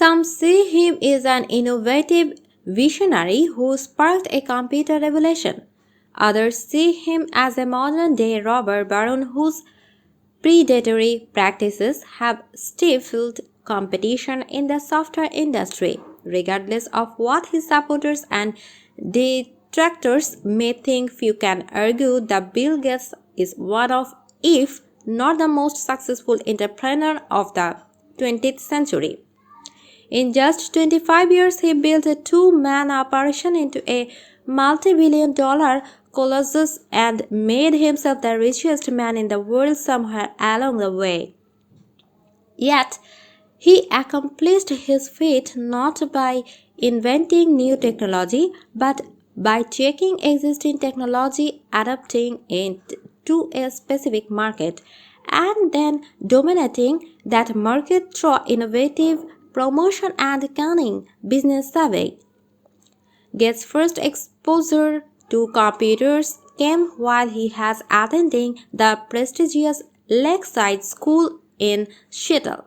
Some see him as an innovative visionary who sparked a computer revolution. Others see him as a modern-day robber baron whose predatory practices have stifled competition in the software industry. Regardless of what his supporters and detractors may think, few can argue that Bill Gates is one of, if not the most successful entrepreneur of the 20th century. In just 25 years, he built a two-man operation into a multi-billion-dollar colossus and made himself the richest man in the world somewhere along the way. Yet, he accomplished his feat not by inventing new technology, but by taking existing technology, adapting it to a specific market, and then dominating that market through innovative promotion and cunning business savvy. Gates' first exposure to computers came while he was attending the prestigious Lakeside School in Seattle.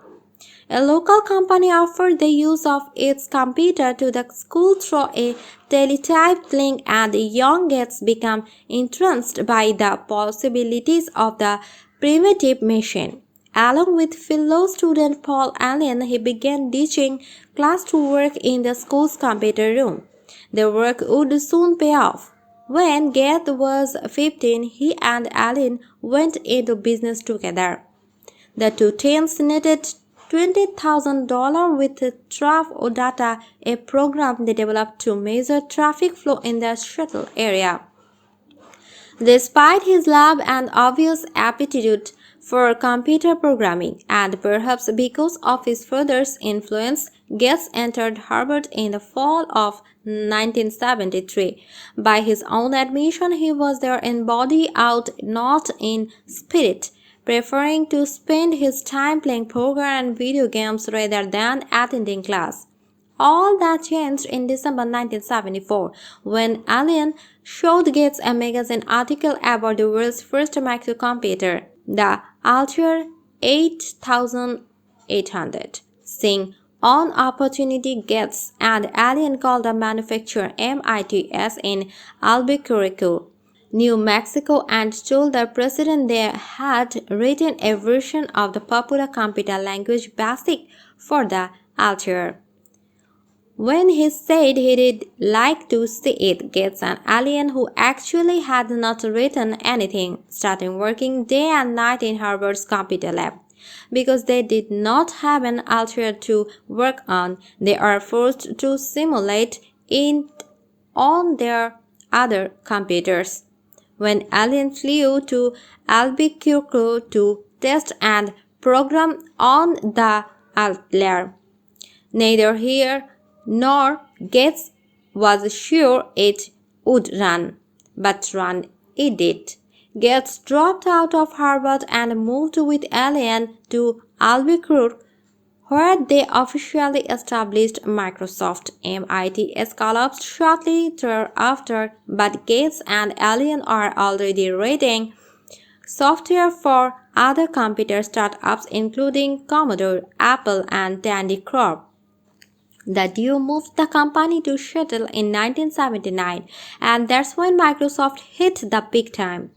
A local company offered the use of its computer to the school through a teletype link, and young Gates became entranced by the possibilities of the primitive machine. Along with fellow student Paul Allen, he began teaching class to work in the school's computer room. Their work would soon pay off. When Gates was 15, he and Allen went into business together. The two teams netted $20,000 with Traf Data, a program they developed to measure traffic flow in the Seattle area. Despite his love and obvious aptitude for computer programming, and perhaps because of his father's influence, Gates entered Harvard in the fall of 1973. By his own admission, he was there in body, out not in spirit, preferring to spend his time playing poker and video games rather than attending class. All that changed in December 1974 when Allen showed Gates a magazine article about the world's first microcomputer, the Altair 8800. Seeing an opportunity, Gates and Allen called the manufacturer MITS in Albuquerque, New Mexico, and told the president they had written a version of the popular computer language BASIC for the Altair. When he said he'd like to see it, Gates and Allen, who actually had not written anything, started working day and night in Harvard's computer lab. Because they did not have an Altair to work on, they are forced to simulate it on their other computers. When Allen flew to Albuquerque to test and program on the Altair, neither he nor Gates was sure it would run, but run it did. Gates dropped out of Harvard and moved with Allen to Albuquerque, where they officially established Microsoft. MIT's collapsed shortly thereafter, but Gates and Allen are already writing software for other computer startups including Commodore, Apple, and Tandy Corp. The duo moved the company to Seattle in 1979, and that's when Microsoft hit the big time.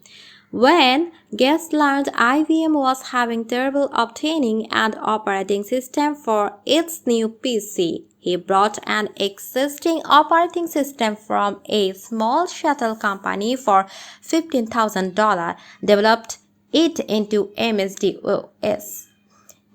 When Gates learned IBM was having trouble obtaining an operating system for its new PC, he brought an existing operating system from a small shuttle company for $15,000, developed it into MS-DOS.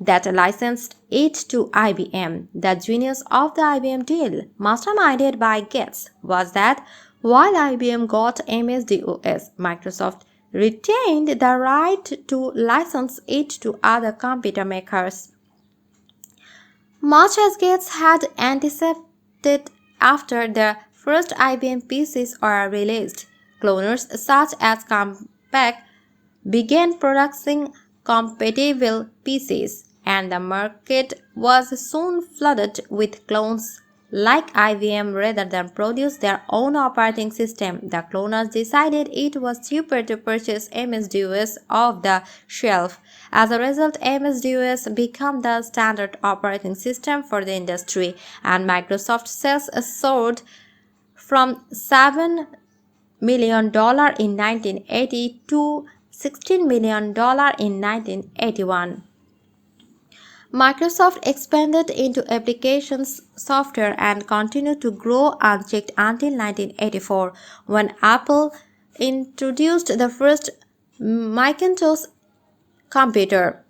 That licensed it to IBM. The genius of the IBM deal, masterminded by Gates, was that while IBM got MS-DOS, Microsoft retained the right to license it to other computer makers. Much as Gates had anticipated, after the first IBM PCs were released, cloners such as Compaq began producing compatible PCs, and the market was soon flooded with clones like IBM, rather than produce their own operating system. The cloners decided it was cheaper to purchase MS-DOS off the shelf. As a result, MS-DOS became the standard operating system for the industry, and Microsoft sales soared from $7 million in 1980 to $16 million in 1981. Microsoft expanded into applications software and continued to grow unchecked until 1984, when Apple introduced the first Macintosh computer.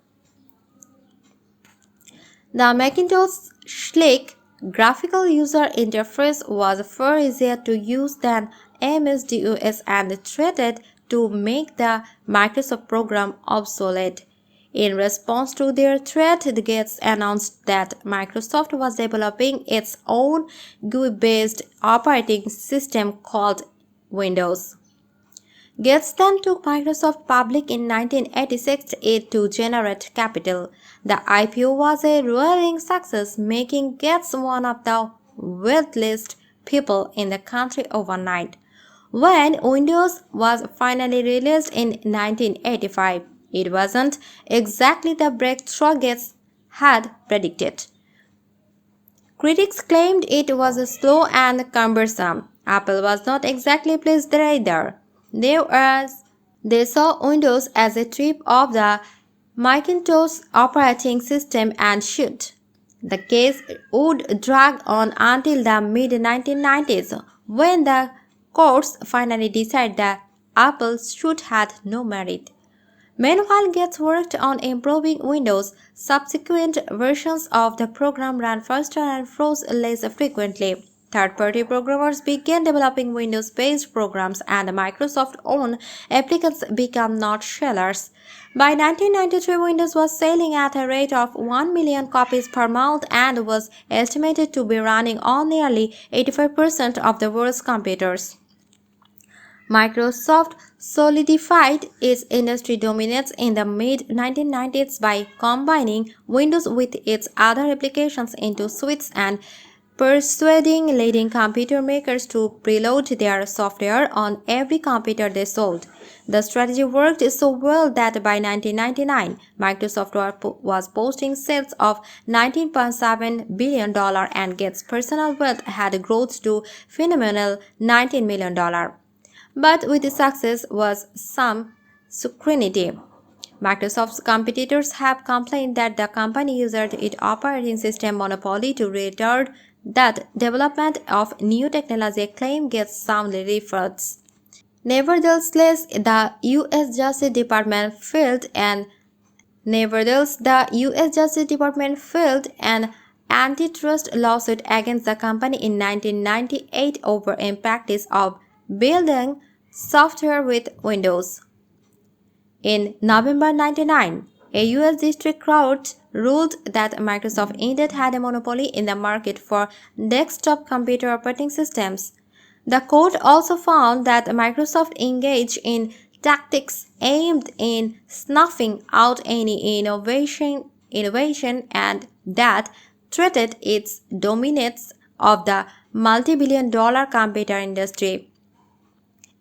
The Macintosh's sleek graphical user interface was far easier to use than MS-DOS and threatened to make the Microsoft program obsolete. In response to their threat, Gates announced that Microsoft was developing its own GUI-based operating system called Windows. Gates then took Microsoft public in 1986 to generate capital. The IPO was a roaring success, making Gates one of the wealthiest people in the country overnight. When Windows was finally released in 1985, it wasn't exactly the breakthrough Gates had predicted. Critics claimed it was slow and cumbersome. Apple was not exactly pleased either. They saw Windows as a trip of the Macintosh operating system and should. The case would drag on until the mid-1990s, when the courts finally decided that Apple should had no merit. Meanwhile, Gates worked on improving Windows. Subsequent versions of the program ran faster and froze less frequently. Third-party programmers began developing Windows-based programs, and Microsoft-owned applicants became not sellers. By 1993, Windows was selling at a rate of 1 million copies per month and was estimated to be running on nearly 85% of the world's computers. Microsoft solidified its industry dominance in the mid-1990s by combining Windows with its other applications into suites and persuading leading computer makers to preload their software on every computer they sold. The strategy worked so well that by 1999, Microsoft was posting sales of $19.7 billion and Gates' personal wealth had grown to phenomenal $19 million. But with the success was some scrutiny. Microsoft's competitors have complained that the company used its operating system monopoly to retard the development of new technology, claim Gates soundly refutes. Nevertheless, the U.S. Justice Department filed an antitrust lawsuit against the company in 1998 over impractice of building software with Windows. In November 1999, a U.S. district court ruled that Microsoft indeed had a monopoly in the market for desktop computer operating systems. The court also found that Microsoft engaged in tactics aimed in snuffing out any innovation and that threatened its dominance of the multi-billion-dollar computer industry.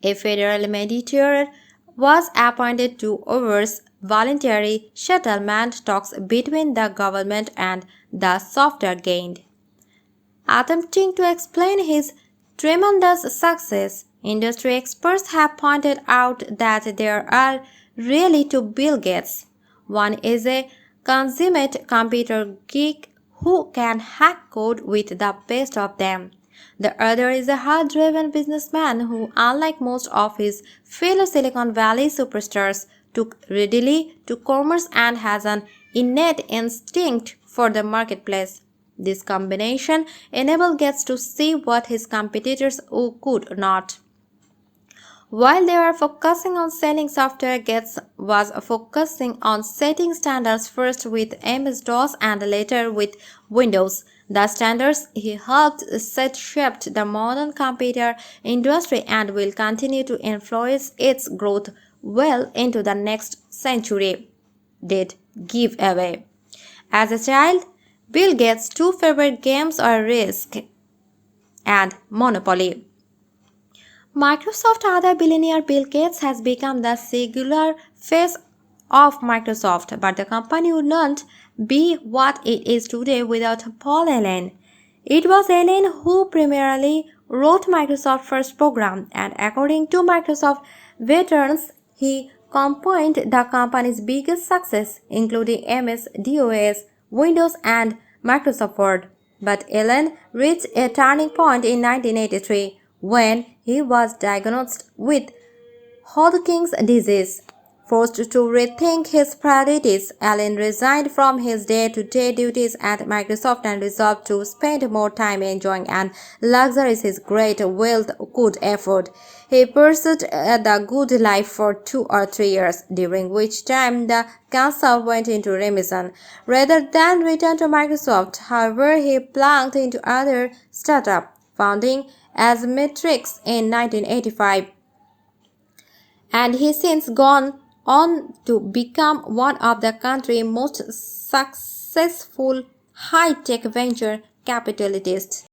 A federal mediator was appointed to oversee voluntary settlement talks between the government and the software giant. Attempting to explain his tremendous success, industry experts have pointed out that there are really two Bill Gates. One is a consummate computer geek who can hack code with the best of them. The other is a hard-driven businessman who, unlike most of his fellow Silicon Valley superstars, took readily to commerce and has an innate instinct for the marketplace. This combination enabled Gates to see what his competitors could not. While they were focusing on selling software, Gates was focusing on setting standards, first with MS-DOS and later with Windows. The standards he helped set shaped the modern computer industry and will continue to influence its growth well into the next century. Did give away. As a child, Bill Gates' two favorite games are Risk and monopoly. Microsoft other billionaire Bill Gates has become the singular face of Microsoft, but the company would not be what it is today without Paul Allen. It was Allen who primarily wrote Microsoft's first program, and according to Microsoft veterans, he combined the company's biggest success, including MS, DOS, Windows, and Microsoft Word. But Allen reached a turning point in 1983 when he was diagnosed with Hodgkin's disease. Forced to rethink his priorities, Allen resigned from his day-to-day duties at Microsoft and resolved to spend more time enjoying and luxuries his great wealth could afford. He pursued the good life for 2 or 3 years, during which time the cancer went into remission. Rather than return to Microsoft, however, he plunged into other startups, founding as Matrix in 1985, and he's since gone on to become one of the country's most successful high-tech venture capitalists.